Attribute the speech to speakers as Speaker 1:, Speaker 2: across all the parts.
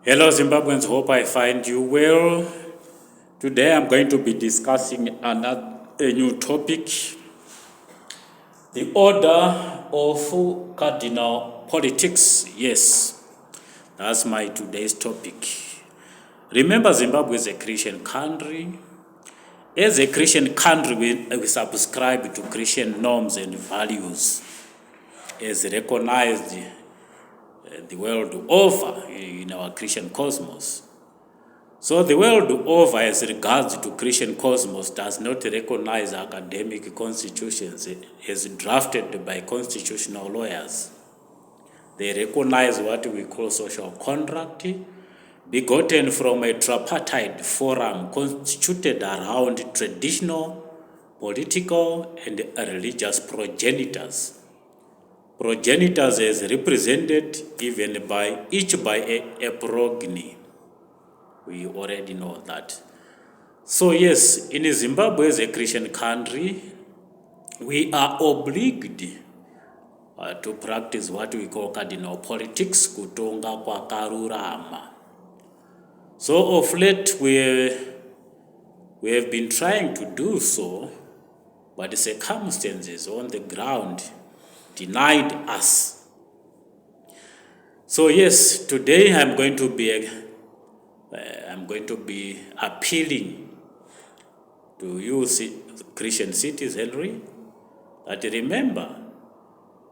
Speaker 1: Hello Zimbabweans, hope I find you well. Today I'm going to be discussing a new topic, the order of Cardinal politics. Yes, that's my today's topic. Remember, Zimbabwe is a Christian country. As a Christian country, we subscribe to Christian norms and values as recognized the world over in our Christian cosmos. So the world over, as regards to Christian cosmos, does not recognize academic constitutions as drafted by constitutional lawyers. They recognize what we call social contract, begotten from a tripartite forum constituted around traditional, political, and religious progenitors. Progenitors as represented even by each by a progeny. We already know that. So yes, in Zimbabwe as a Christian country, we are obliged to practice what we call cardinal politics, kutonga kwakarurama. So of late we have been trying to do so, but the circumstances on the ground denied us. So yes, today I'm going to be appealing to you, Christian citizenry, that remember,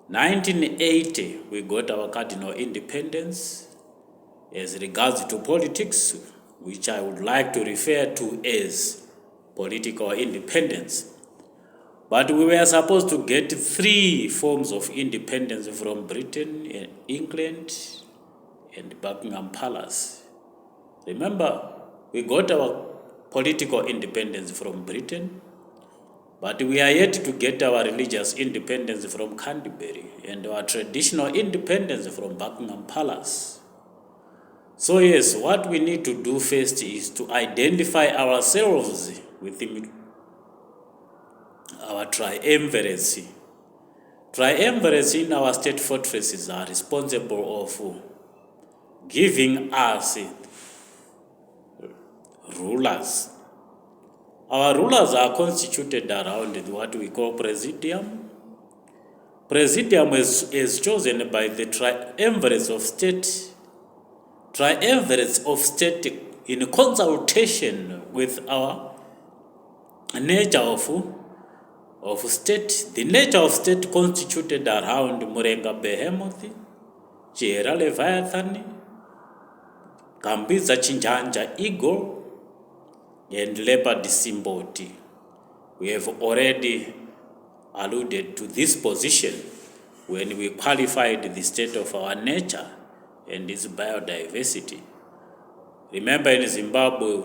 Speaker 1: 1980 we got our cardinal independence as regards to politics, which I would like to refer to as political independence. But we were supposed to get 3 forms of independence from Britain, England, and Buckingham Palace. Remember, we got our political independence from Britain, but we are yet to get our religious independence from Canterbury and our traditional independence from Buckingham Palace. So yes, what we need to do first is to identify ourselves within our triumviracy. Triumvirates in our state fortresses are responsible of giving us rulers. Our rulers are constituted around what we call presidium. Presidium is chosen by the triumvirates of state. Triumvirates of state in consultation with our nature of state. The nature of state constituted around Murenga Behemoth, Chiera Leviathan, Gambiza Chinjanja Eagle, and Leopard Simboti. We have already alluded to this position when we qualified the state of our nature and its biodiversity. Remember, in Zimbabwe,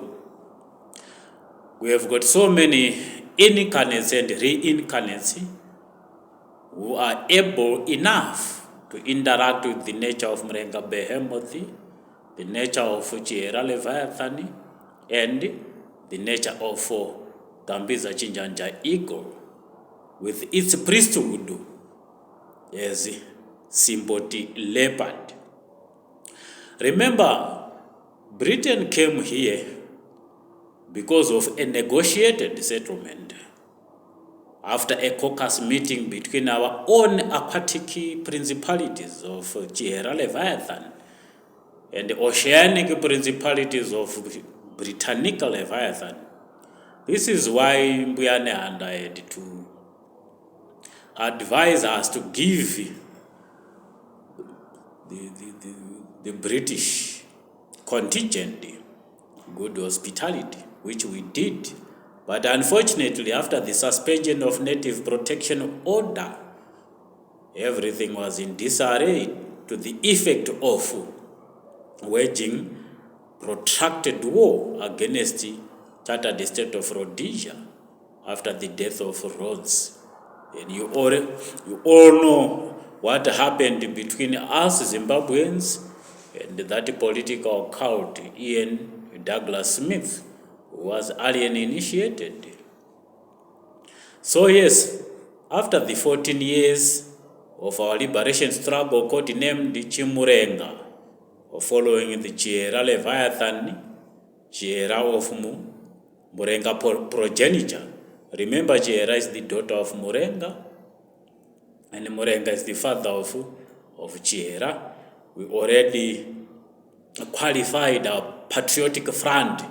Speaker 1: we have got so many incarnates and reincarnates who are able enough to interact with the nature of Murenga Behemoth, the nature of Chiera Leviathan, and the nature of Gambiza Chinjanja Eagle, with its priesthood as Simboti leopard. Remember, Britain came here because of a negotiated settlement after a caucus meeting between our own aquatic principalities of Chiera Leviathan and the oceanic principalities of Britannica Leviathan. This is why Mbuyane had to advise us to give the British contingent good hospitality, which we did. But unfortunately, after the suspension of Native Protection Order, everything was in disarray to the effect of waging protracted war against the Chartered State of Rhodesia after the death of Rhodes. And you all know what happened between us Zimbabweans and that political cult, Ian Douglas Smith, who was alien initiated. So yes, after the 14 years of our liberation struggle, codenamed Chimurenga, following the Chiera Leviathan, Chiera of Murenga progenitor. Remember, Chiera is the daughter of Murenga, and Murenga is the father of Chiera. We already qualified our patriotic front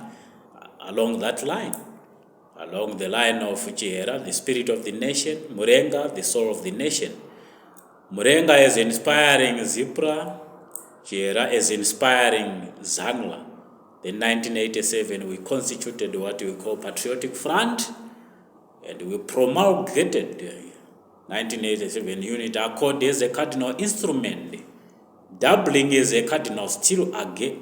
Speaker 1: along that line. Along the line of Chiera, the spirit of the nation, Murenga, the soul of the nation. Murenga is inspiring Zipra, Chiera is inspiring Zanla. In 1987, we constituted what we call Patriotic Front, and we promulgated 1987 Unit Accord as a cardinal instrument, doubling as a cardinal seal again,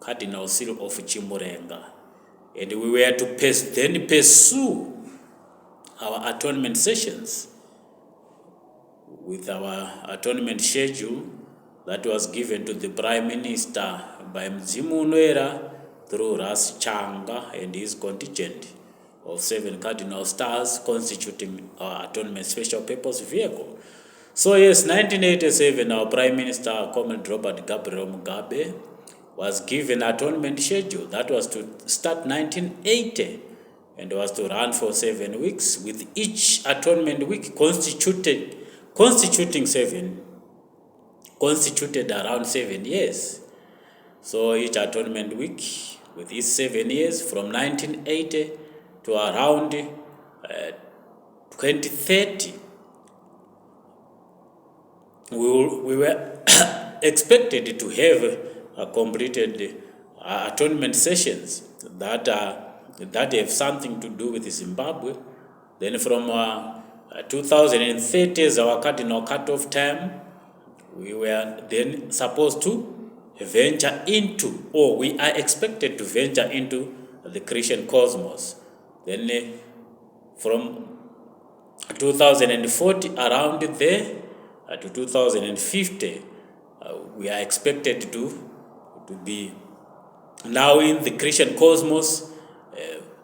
Speaker 1: cardinal seal of Chimurenga. And we were to then pursue our atonement sessions with our atonement schedule that was given to the Prime Minister by Mzimu Nwera through Ras Changa and his contingent of 7 cardinal stars constituting our atonement special purpose vehicle. So yes, 1987, our Prime Minister, Comrade Robert Gabriel Mugabe, was given atonement schedule that was to start 1980 and was to run for 7 weeks, with each atonement week constituted around 7 years. So each atonement week with these 7 years from 1980 to around 2030, we were expected to have completed atonement sessions that have something to do with Zimbabwe. Then from 2030 as our cardinal cutoff time, we were then supposed to venture into, or we are expected to venture into the Christian cosmos. Then from 2040 around there to 2050, we are expected to be now in the Christian cosmos,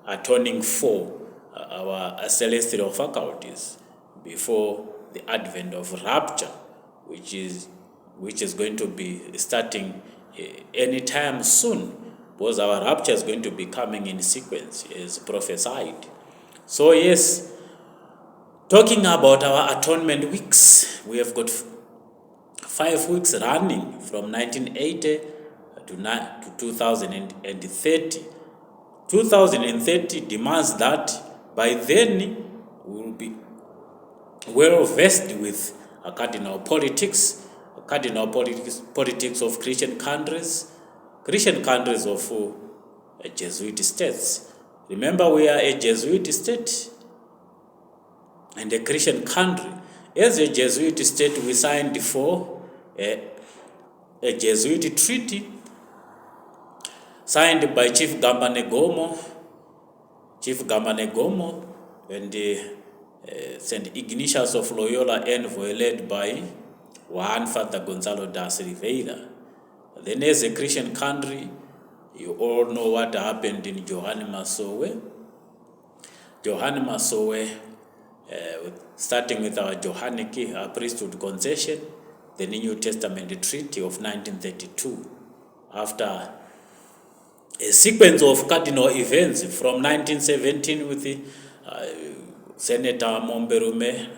Speaker 1: atoning for our celestial faculties before the advent of rapture, which is going to be starting anytime soon, because our rapture is going to be coming in sequence as prophesied. So yes, talking about our atonement weeks, we have got 5 weeks running from 1980 to 2030. 2030 demands that by then we will be well versed with cardinal politics of Christian countries of Jesuit states. Remember, we are a Jesuit state and a Christian country. As a Jesuit state, we signed for a Jesuit treaty signed by Chief Gambane Gomo and St. Ignatius of Loyola Envoy, led by Juan Father Gonzalo das Rivera. Then as a Christian country, you all know what happened in Johane Masowe. Johane Masowe, starting with our Johanic priesthood concession, the New Testament Treaty of 1932, after a sequence of cardinal events from 1917 with the Senator Momberume,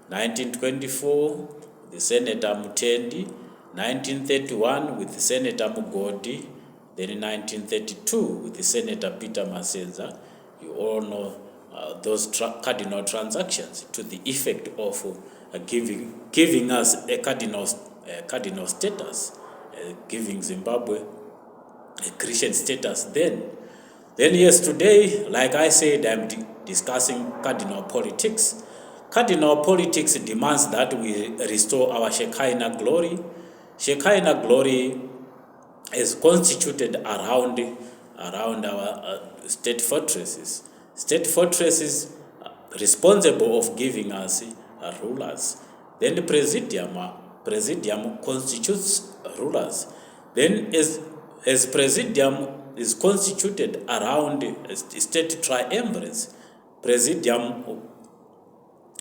Speaker 1: 1924 the Senator Mutendi, 1931 with the Senator Mugodi, then in 1932 with the Senator Peter Masenza. You all know those cardinal transactions to the effect of giving us a cardinal status, giving Zimbabwe a Christian status then. Then yes, today, like I said, I'm discussing cardinal politics. Cardinal politics demands that we restore our Shekinah glory. Shekinah glory is constituted around our state fortresses. State fortresses responsible of giving us rulers. Then the presidium constitutes rulers. Then as presidium is constituted around state triumvirates, presidium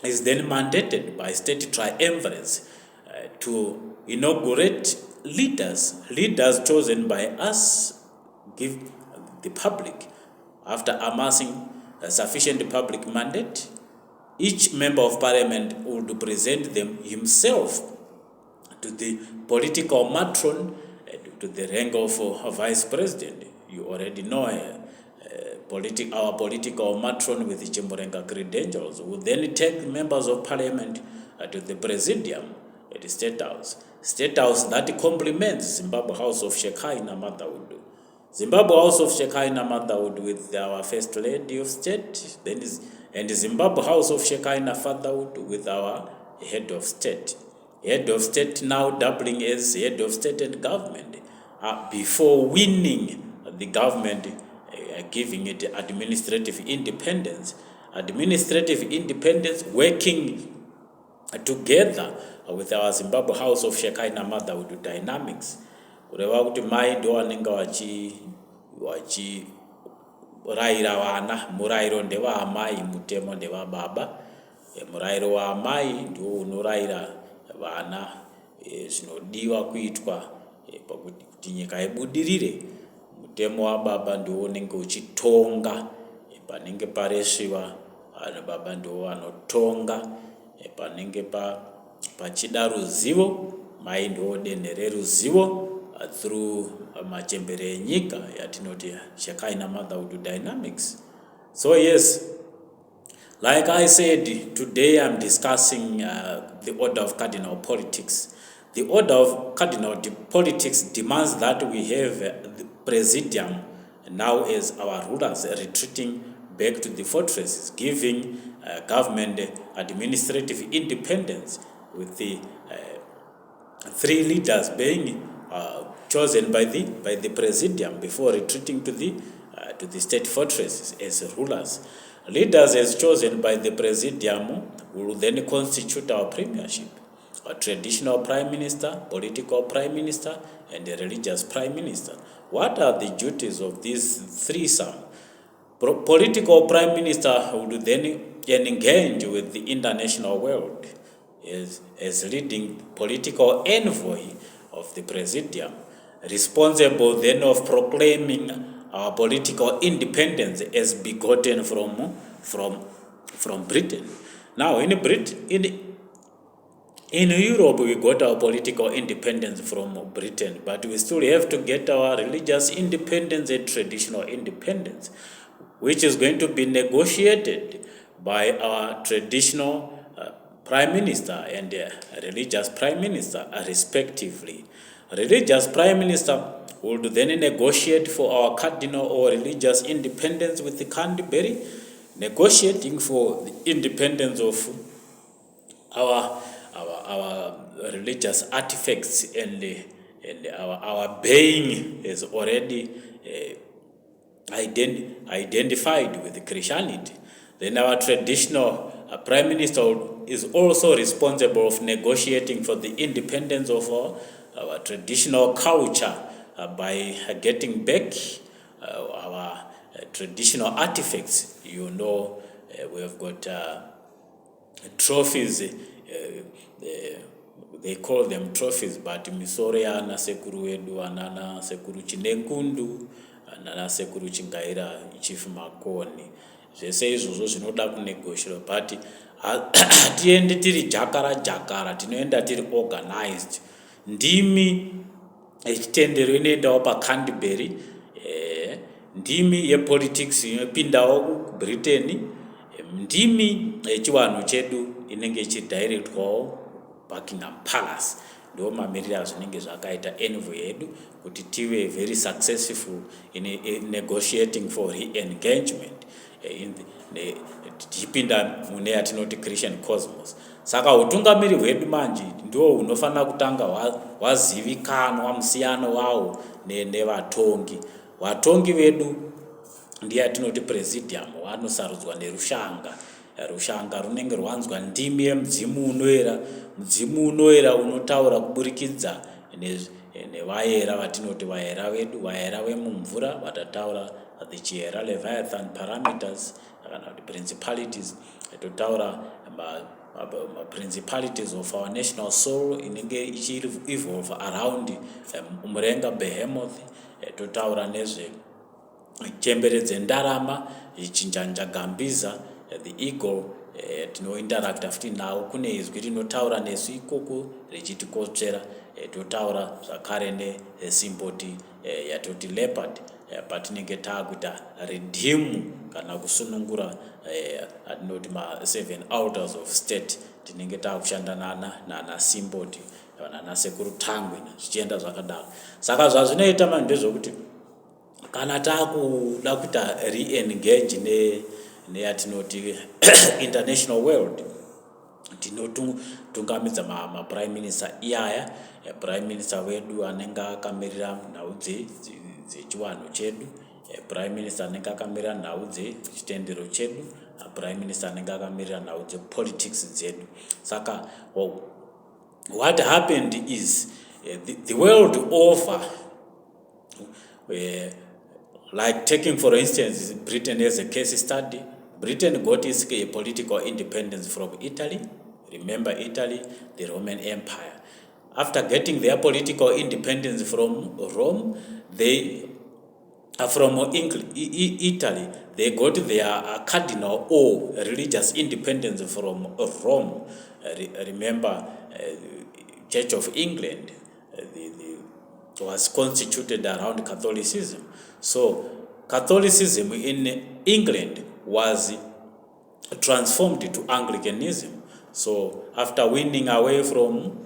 Speaker 1: is then mandated by state triumvirates to inaugurate leaders chosen by us, give the public, after amassing a sufficient public mandate, each member of parliament would present them himself to the political matron, to the rank of vice president. You already know our political matron with Chimborenga credentials will then take members of parliament to the presidium at the State House. State House that complements Zimbabwe House of Shekinah Motherhood. Zimbabwe House of Shekinah Motherhood with our First Lady of State, and Zimbabwe House of Shekinah Fatherhood with our Head of State. Head of State now doubling as Head of State and Government before winning the government, giving it administrative independence. Administrative independence working together with our Zimbabwe House of Shekinah Motherhood dynamics. Kureva kuti mai ndo vanenge vachirayira vana, murayiro ndevaamai, mutemo ndevababa. Murayiro waamai ndio unorayira vana zvinodiwa kuitwa pakuti nyika ibudirire. Mutemo wababa ndio unenge uchitonga, panenge paresviwa baba ndio vanotonga, panenge pachida ruzivo mai ndio denhe reruzivo through machembere enyika yatinoti Shekinah Motherhood dynamics. So yes, like I said, today I'm discussing the order of cardinal politics. The order of cardinal politics demands that we have the presidium now as our rulers retreating back to the fortresses, giving government administrative independence, with the three leaders being chosen by the presidium before retreating to the state fortresses as rulers. Leaders as chosen by the presidium will then constitute our premiership, a traditional prime minister, political prime minister, and a religious prime minister. What are the duties of these threesome? Political prime minister would then engage with the international world as leading political envoy of the presidium, responsible then of proclaiming our political independence as begotten from Britain. Now in Europe we got our political independence from Britain, but we still have to get our religious independence and traditional independence, which is going to be negotiated by our traditional prime minister and religious prime minister respectively. Religious prime minister would then negotiate for our cardinal or religious independence with the Canterbury, negotiating for the independence of our religious artifacts, and our being is already identified with Christianity. Then our traditional prime minister is also responsible of negotiating for the independence of our traditional culture by getting back our traditional artifacts. You know, we have got trophies. They call them trophies, but misore ana sekuru wedu anana sekuru Chinenkundu anana sekuru Chingaira Chief Makoni. Zvese izvozvo zvinoda kunegotiate, but hatiende tiri jakara, tinoenda tiri organized. Ndimi echitendero inoendawo paCanterbury, ndimi yepolitics inopindawo kuBritain, ndimi yechivanhu chedu inenge ichidirectwawo Buckingham Palace. Ndo mamiriro azvinenge zvakaita envoy yedu kuti tive very successful in negotiating for re-engagement tichipinda mune yatinoti Christian cosmos. Saka utungamiri hwedu manje ndio unofanira kutanga wazivikanwa musiyano wawo nevatongi. Vatongi vedu ndiye yatinoti presidium, vanosarudzwa nerushanga. Rushanga runenge rwanzwa ndimi yemudzimu unoera unotaura kuburikidza nevayera vatinoti vayera vedu, vayera vemumvura vatataura the Chiera Leviathan parameters kana principalities, totaura principalities of our national soul inenge evolve around murenga behemoth, totaura nezve chemberedze ndarama, chinjanja gambiza, the eagle, tinointeracta futi nawo, kune izwi rinotaura nesu ikoko richitikotsvera, totaura zvakare nesimboti yatoti leopard, patinenge taakuita redeem kana kusunungura atinoti ma7 altars of state, tinenge taakushanda nana simboti nana sekuru tangwe zvichienda zvakadaro. Saka zvazvinoita manje ndezvokuti kana taakuda kuita re-engage neyatinoti international world, tinotungamidza prime minister iyaya, prime minister wedu anenge akamirira nhau dzechiwanhu chedu, prime minister anenge akamirira nhau dzechitendero chedu, prime minister anenge akamirira nhau dzepolitics dzedu. Saka what happened is the world over, like taking for instance Britain as a case study. Britain got its political independence from Italy. Remember Italy, the Roman Empire. After getting their political independence from Rome, from Italy, they got their Cardinal or religious independence from Rome. Remember, Church of England was constituted around Catholicism. So Catholicism in England was transformed to Anglicanism. So after winning away from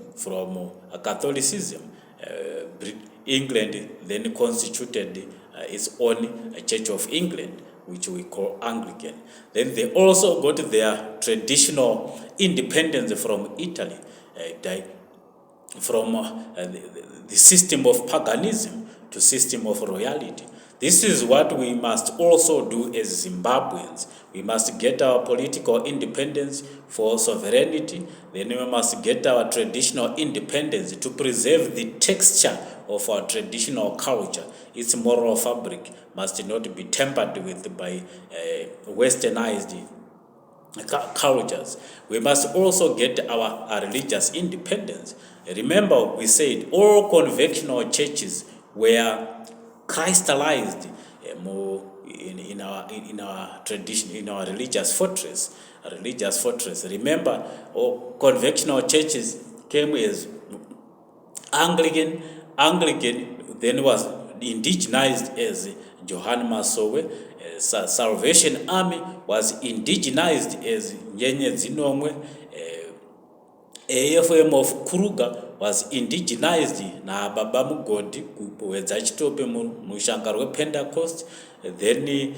Speaker 1: Catholicism, England then constituted its own Church of England, which we call Anglican. Then they also got their traditional independence from Italy, from the system of paganism to system of royalty. This is what we must also do as Zimbabweans. We must get our political independence for sovereignty. Then we must get our traditional independence to preserve the texture of our traditional culture. Its moral fabric must not be tampered with by westernized cultures. We must also get our religious independence. Remember, we said all conventional churches were crystallized in our tradition, in our religious fortress. Remember, all conventional churches came as Anglican, then was indigenized as Johane Masowe. Salvation Army was indigenized as Nyenye Zinomwe. AFM of Kruger was indigenized na Baba Mugodi kuwedza chitope mushangaro Pentecost. Then the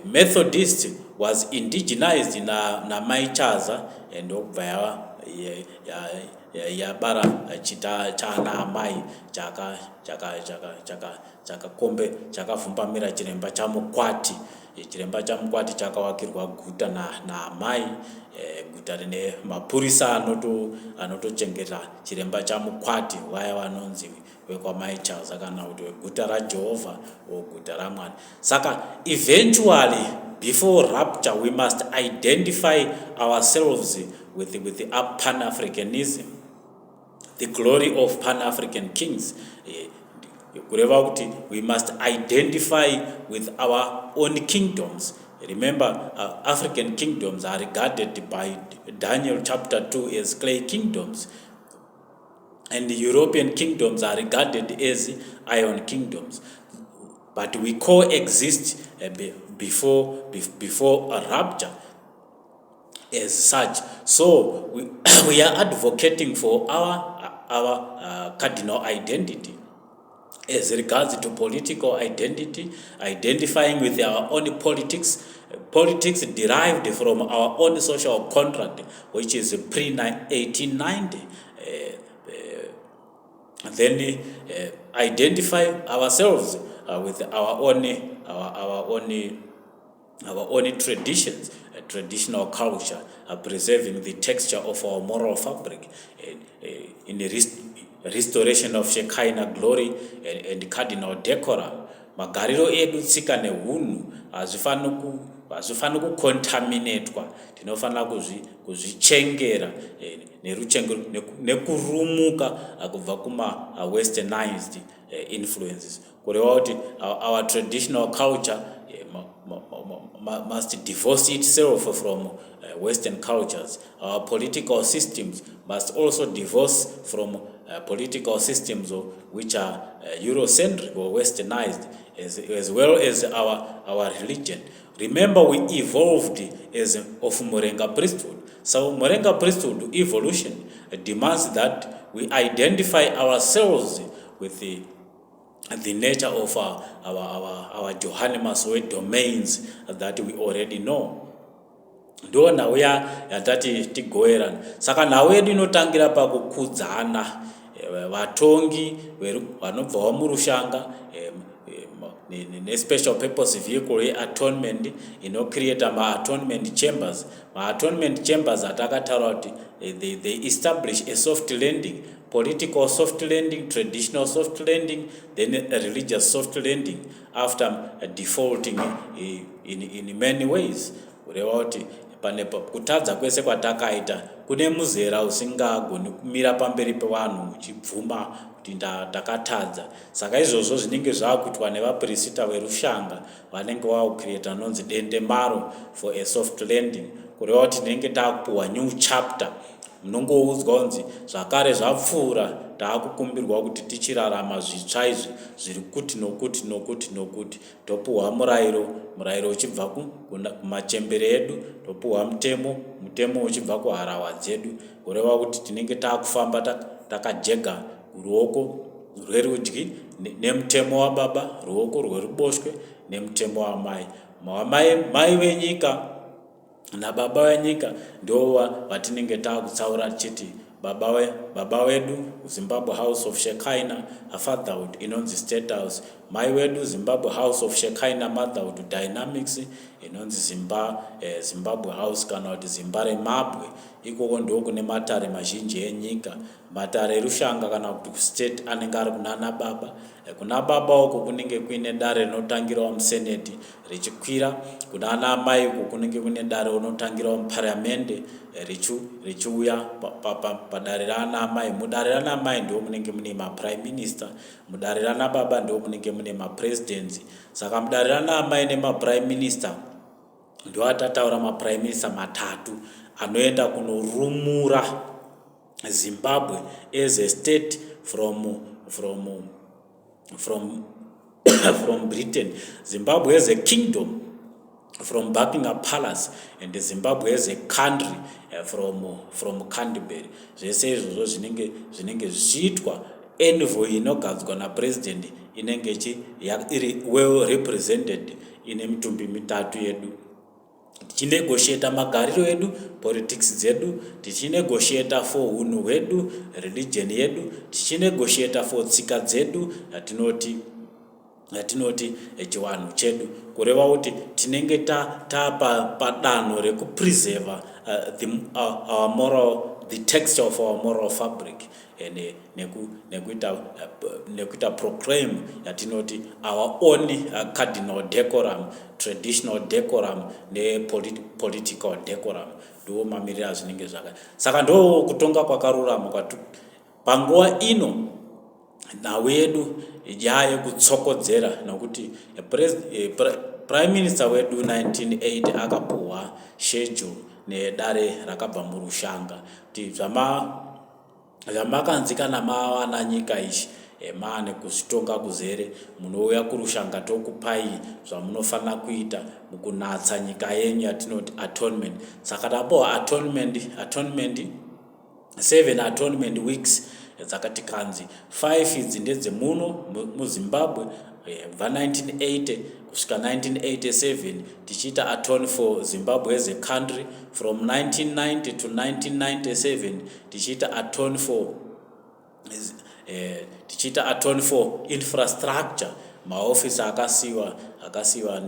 Speaker 1: Methodist was indigenized na Maichaza and obva ya bara chana amai chaka kombe chakavhumbamira chiremba chamukwati. Chiremba chamukwati chakavakirwa guta na amai, guta rine mapurisa anotochengeta chiremba chamukwati, waya vanonzi wekwamai Charles kana kuti guta raJehovha or guta raMwari. Saka eventually, before rapture, we must identify ourselves with Pan-Africanism, the glory of Pan-African kings. We must identify with our own kingdoms. Remember, African kingdoms are regarded by Daniel chapter 2 as clay kingdoms, and the European kingdoms are regarded as iron kingdoms. But we coexist before a rapture as such. So we are advocating for our cardinal identity as regards to political identity, identifying with our own politics derived from our own social contract, which is pre-1890. Then identify ourselves with our own traditions, traditional culture, preserving the texture of our moral fabric, in the restoration of Shekinah glory and cardinal decorum. Magariro edu tsika nehunhu hazvifaniri kucontaminatwa, tinofanira kuzvichengera nekurumuka kubva kuma-westernized influences, kureva kuti our traditional culture must divorce itself from Western cultures. Our political systems must also divorce from political systems which are Eurocentric or Westernized, as well as our religion. Remember, we evolved as of Morenga priesthood. So Morenga priesthood evolution demands that we identify ourselves with the nature of our Johane Masowe domains that we already know. Ndo nhau yatati tigoerana. Saka nhau yedu inotangira pakukudzana, vatongi vanobva murushanga special purpose vehicle ye-atonement inocreata ma-atonement chambers. Ma-atonement chambers atakataura kuti they establish a soft landing, political soft landing, traditional soft landing, then a religious soft landing after defaulting in many ways. Kureva kuti pane kutadza kwese kwatakaita kune muzera usingagoni kumira pamberi pevanhu uchibvuma kuti ndakatadza. Saka izvozvo zvinenge zvakuitwa nevaprista verushanga vanenge vakucreata nonzi dendemaro for a soft landing, kureva kuti tinenge takupuhwa new chapter. Munongoudzwa kunzi zvakare zvapfuura, taakukumbirwa kuti tichirarama zvitsva izvi zviri kuti nokuti topuhwa murayiro uchibva kumachembere edu, topuhwa mutemo uchibva kuharawa dzedu, kureva kuti tinenge taakufamba takajega ruoko rwerudyi nemutemo wababa, ruoko rweruboshwe nemutemo wamai. Mai venyika nababa venyika ndo vatinenge taakutsaura tichiti baba wedu Zimbabwe House of Shekinah Fatherhood inonzi State House, mai wedu Zimbabwe House of Shekinah Motherhood Dynamics inonzi Zimbabwe House kana kuti Zimbare Mabwe. Ikoko ndo kune matare mazhinji enyika, matare erushanga kana kuti state anenge ari kunana baba. Kuna baba uko kunenge kuine dare rinotangirawo museneti richikwira, kuna ana mai uko kunenge kune dare rinotangirawo muparliamende richiuya padare raana mai. Mudare raana mai ndo munenge mune ma-prime minister, mudare raana baba ndo munenge mune ma-presidents. Saka mudare raana mai nema-prime minister ndo atataura ma-prime minister matatu anoenda kunorumura Zimbabwe as a state from Britain, Zimbabwe as a kingdom from Buckingham Palace, and Zimbabwe as a country from Canterbury. Zvese izvozvo zvinenge zvichiitwa envoy inogadzwa napresident inenge iri well represented ine mitumbi mitatu yedu. Tichinegotiata magariro edu, politics dzedu, tichinegotiata for unhu hwedu, religion yedu, tichinegotiata for tsika dzedu yatinoti chiwanhu chedu, kureva kuti tinenge padanho rekupreserve our moral, the texture of our moral fabric, nekuita proclaim yatinoti our own cardinal decorum, traditional decorum political decorum. Ndo mamirira zvinenge zvaka. Saka ndo kutonga kwakarurama kwatu panguva ino nhau yedu yayekutsokodzera, nokuti prime minister wedu 1980 akapuhwa schedule nedare rakabva murushanga kuti zvamakanzikana mawana nyika ichi maane kuzvitonga kuzere, munouya kurushanga tokupai zvamunofanira kuita mukunatsa nyika yenyu yatinoti atonement. Saka tapohwa atonement 7 atonement weeks dzakati kanzi 5 idzi ndedzemuno muZimbabwe kubva 1980 kusvika 1987 tichiita atone for Zimbabwe as a country. From 1990 to 1997 tichiita atone for infrastructure, maofisi akasiwa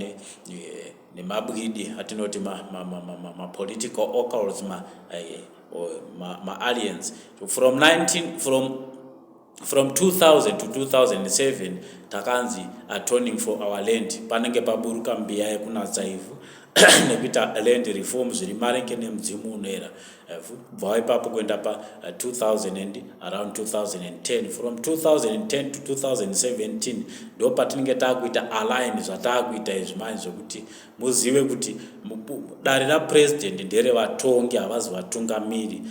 Speaker 1: nemabwidi atinoti ma-political oracles, ma-alliance. From 2000 to 2007 takanzi atoning for our land, panenge paburuka mbiya yekunatsa ivhu nekuita land reforms zviri maringe nemudzimu unoera. Kubva ipapo kuenda pa 2000 around 2010, from 2010 to 2017 ndo patinenge takuita align zvatakuita izvi manje zvokuti muzive kuti dare rapresident nderevatongi havazi vatungamiri.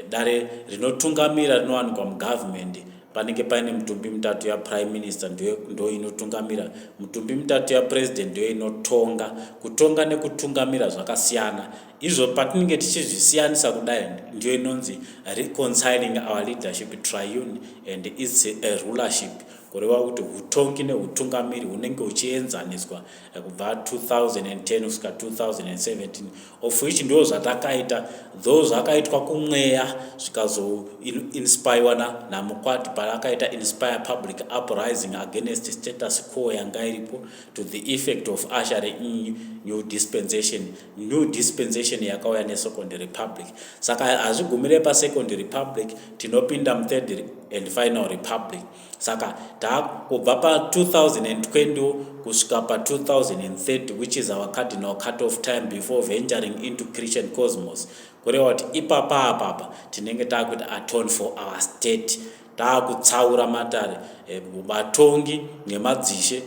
Speaker 1: Dare rinotungamira rinowanikwa mugovernment panenge paine mitumbi mitatu yaprime minister ndo inotungamira, mitumbi mitatu yapresident ndo inotonga. Kutonga nekutungamira zvakasiyana. Izvo patinenge tichizvisiyanisa kudai ndio inonzi reconciling our leadership triune and its rulership, kureva kuti utongi neutungamiri unenge uchienzaniswa kubva 2010 kusvika 2017, of which ndo zvatakaita, though zvakaitwa kumweya zvikazoinspire namukwati paakaita inspire public uprising against status quo yanga iripo, to the effect of ushering new dispensation yakauya nesecond republic. Saka hazvigumire pasecond republic, tinopinda muthird and final republic. Saka kubva pa 2020 kusvika pa 2030, which is our cardinal cut-off time before venturing into Christian cosmos, kureva kuti ipapa tinenge takuti atone for our state, takutsaura matare vatongi nemadzishe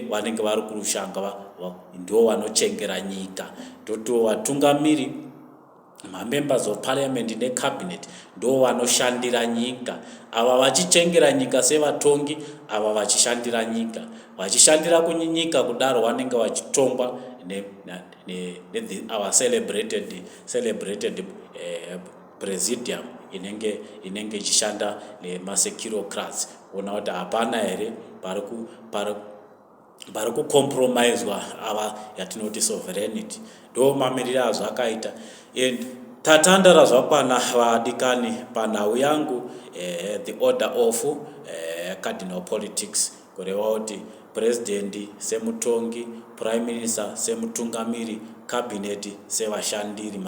Speaker 1: vanenge vari kurushanga ndo vanochengera nyika, toto vatungamiri members of parliament necabinet ndo vanoshandira nyika. Ava vachichengera nyika sevatongi, ava vachishandira nyika, vachishandira kunyika kudaro vanenge vachitongwa our celebrated presidium inenge ichishanda nemasecurocrats. Kuona kuti hapana here pari kucompromiswa ava yatinoti sovereignty. Ndo mamiriro azvakaita. And tatandara zvakwana vadikani panhau yangu the order of cardinal politics, kureva kuti president semutongi, prime minister semutungamiri, cabinet sevashandiri,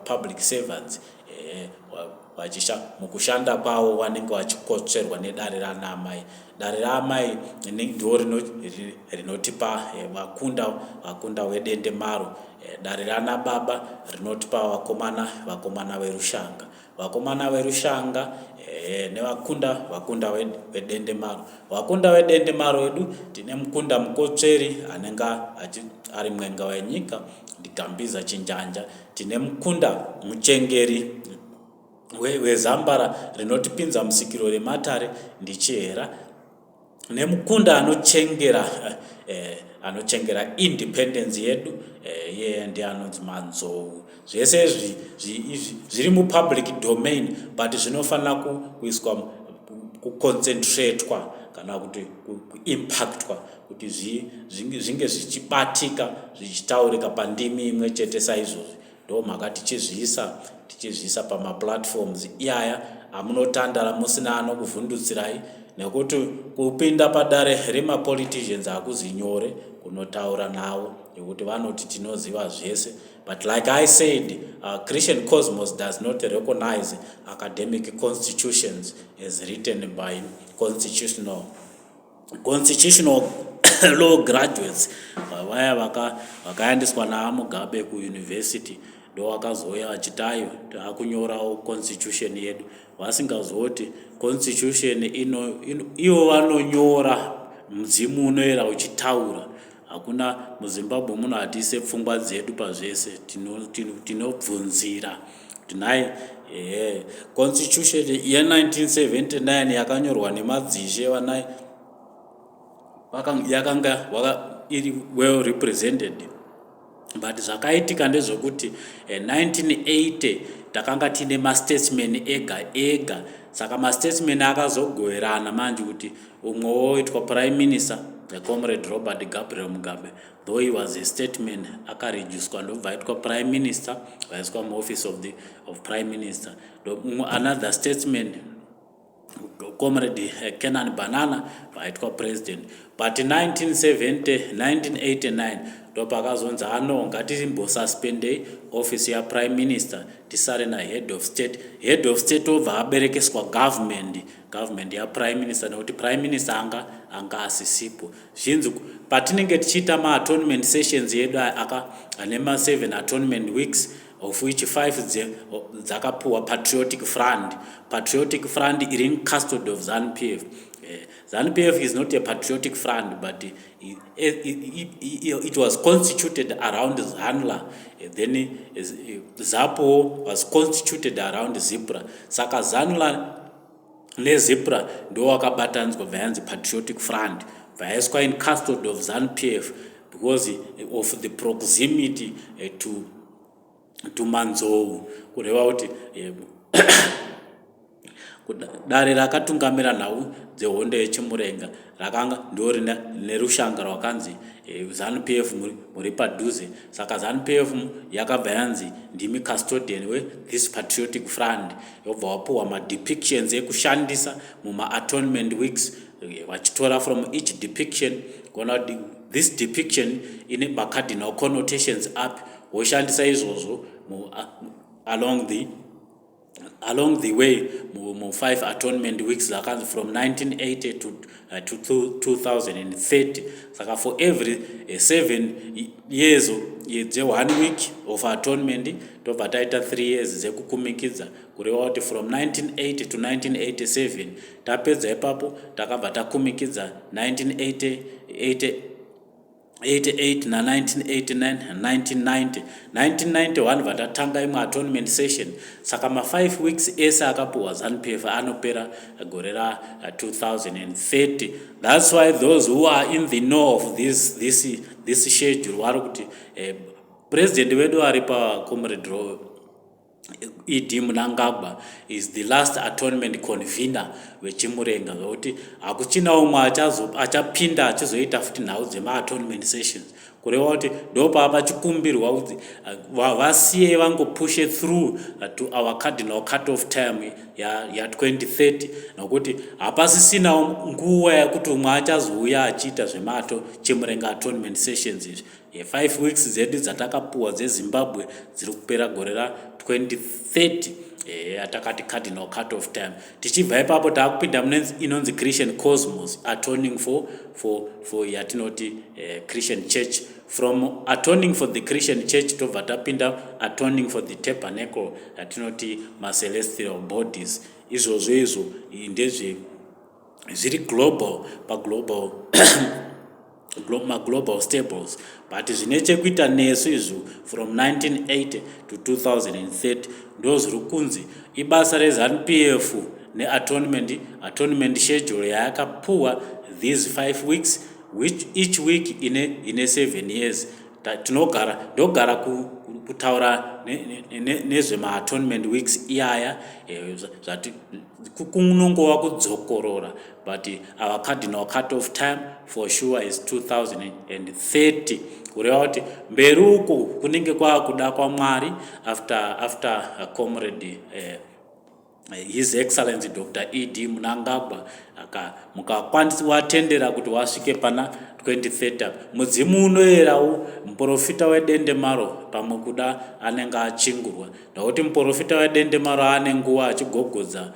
Speaker 1: public servants mukushanda kwavo vanenge vachikotserwa nedare ranamai. Dare raamai ndo rinotipa vakunda wedende maro. Dare rana baba rinotipa vakomana verushanga. Vakomana verushanga nevakunda wedende maro. Vakunda wedende maro wedu tine mukunda mukotsveri anenga ari mwenga wenyika ndigambiza chinjanja. Tine mukunda muchengeri wezambara rinotipinza musikiro rematare ndichihera. Nemukunda anochengera independence yedu ndi anonzi Masowe. Zvese zviri mupublic domain, but zvinofanira kuiswa kuconcentratwa kana kuti kuimpactwa kuti zvinge zvichibatika zvichitaurika pandimi imwe chete saizvozvi. Ndo mhaka tichizviisa pamaplatforms iyaya amunotandara musina anokuvhundutsirai, nekuti kupinda padare remapoliticians hakuzi nyore kunotaura navo nekuti vanoti tinoziva zvese. But like I said, Christian cosmos does not recognize academic constitutions as written by constitutional law graduates. Vaya vakaendeswa naMugabe kuuniversity ndo vakazouya vachitayo takunyorawo constitution yedu, vasingazoti constitution ivo vanonyora mudzimu unoera uchitaura. Hakuna muZimbabwe muno hatise pfungwa dzedu pazvese, tinobvunzira tinai constitution ye1979 yakanyorwa nemadzishe vanai yakanga iri well represented. But zvakaitika ndezvokuti 1980 takanga tine mastatesmen ega. Saka mastatesmen akazogoverana manje kuti umwe woitwa prime minister, the comrade Robert Gabriel Mugabe, though he was a statesman, akareduced ndobva aitwa prime minister, vaiswa muoffice of prime minister. Another statesman, comrade Kenan Banana, vaitwa president. But in 1989 ndopakazonzi ngatimbosuspende office ya prime minister tisare na head of state obva aberekeswa government ya prime minister, nekuti prime minister anga asisipo. Zvinzi patinenge tichiita ma-atonement sessions yedu ane ma-7 atonement weeks, of which 5 dzakapuwa patriotic front. Patriotic front iri in custody of ZANU-PF. ZANU-PF is not a patriotic front, but it was constituted around ZANLA. Then ZAPO was constituted around ZIPRA. Saka ZANLA neZIPRA ndo wakabatanzwa vayanzi patriotic front, vaiswa in custody of ZANU-PF because of the proximity to Masowe. Kureva kuti dare rakatungamira nhau dzehondo yechimurenga rakanga ndo nerushanga rwakanzi ZANU-PF muri padhuze. Saka ZANU-PF yakabva yanzi ndimi custodian this patriotic front, yobva wapuwa ma-depictions ekushandisa muma-atonement weeks, vachitora from each depiction kuona kuti this depiction ine ma-cardinal connotations up, woshandisa izvozvo along the way mu 5 atonement weeks zakanzi from 1980 to 2030. Saka for every 7 years the 1 week of atonement tobva taita 3 years dzekukumikidza, kureva kuti from 1980 to 1987 tapedza ipapo takabva takumikidza 1988 na 1989 1990 1991 vatatanga imwe atonement session. Saka ma 5 weeks ese akapuwa ZANU-PF anopera gore ra 2030. That's why those who are in the know of this schedule vari kuti president wedu ari pa comrade Mnangagwa is the last atonement convener wechimurenga, kuti hakuchina umwe achapinda achizoita futi nhau dzema-atonement sessions. Kureva kuti ndopa pachikumbirwa kuti vasiye vangopushe through to our cardinal cut-off time ya 2030, nokuti hapasisina nguva yakuti umwe achazouya achiita chimurenga atonement sessions izvi. 5 weeks zedu dzatakapuwa dzeZimbabwe dziri kupera gore ra 2030 atakati cardinal cut-off time. Tichibva ipapo takupinda inonzi Christian cosmos, atoning for yatinoti Christian church. From atoning for the Christian church tobva tapinda atoning for the tabernacle, yatinoti ma-celestial bodies. Izvozvo izvo ndezve zviri global global staples, but zvine chekuita nesu izvo from 1980 to 2030 ndo zviri kunzi ibasa reZANU-PF ne-atonement schedule yayakapuwa these 5 weeks, which each week ine 7 years. Ndogara kutaura nezvema-atonement weeks iyaya zvati kunongova kudzokorora, but our cardinal cut-off time for sure is 2030. Kureva kuti mberi uko kunenge kwakuda kwaMwari after comrade His Excellency Dr. E.D. Mnangagwa mukawatendera kuti wasvike pana 2030. Mudzimu unoyerawo muprofita wedendemaro pamwe kuda anenge achingurwa, nokuti muprofita wedendemaro ane nguva achigogodza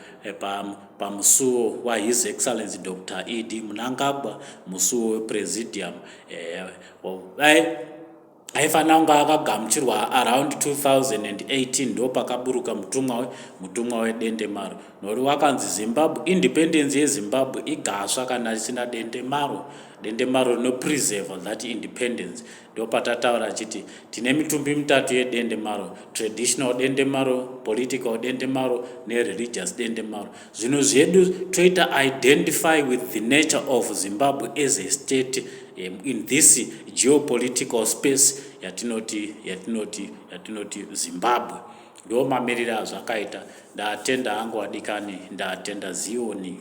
Speaker 1: pamusuwo wa His Excellency Dr. E.D. Mnangagwa, musuwo wepresidium. Aifanira kunge akagamuchirwa around 2018 ndo pakaburuka mutumwa wedendemaro, nokuti wakanzi Zimbabwe, independence yeZimbabwe igasva kana isina dendemaro rinopreserve that independence. Ndo patataura chiti tine mitumbi mitatu yedendemaro: traditional dendemaro, political dendemaro nereligious dendemaro. Zvino zvedu toita identify with the nature of Zimbabwe as a state in this geopolitical space yatinoti Zimbabwe. Ndo mamiriro azvakaita. Ndatenda hangu adikani, ndatenda Zioni.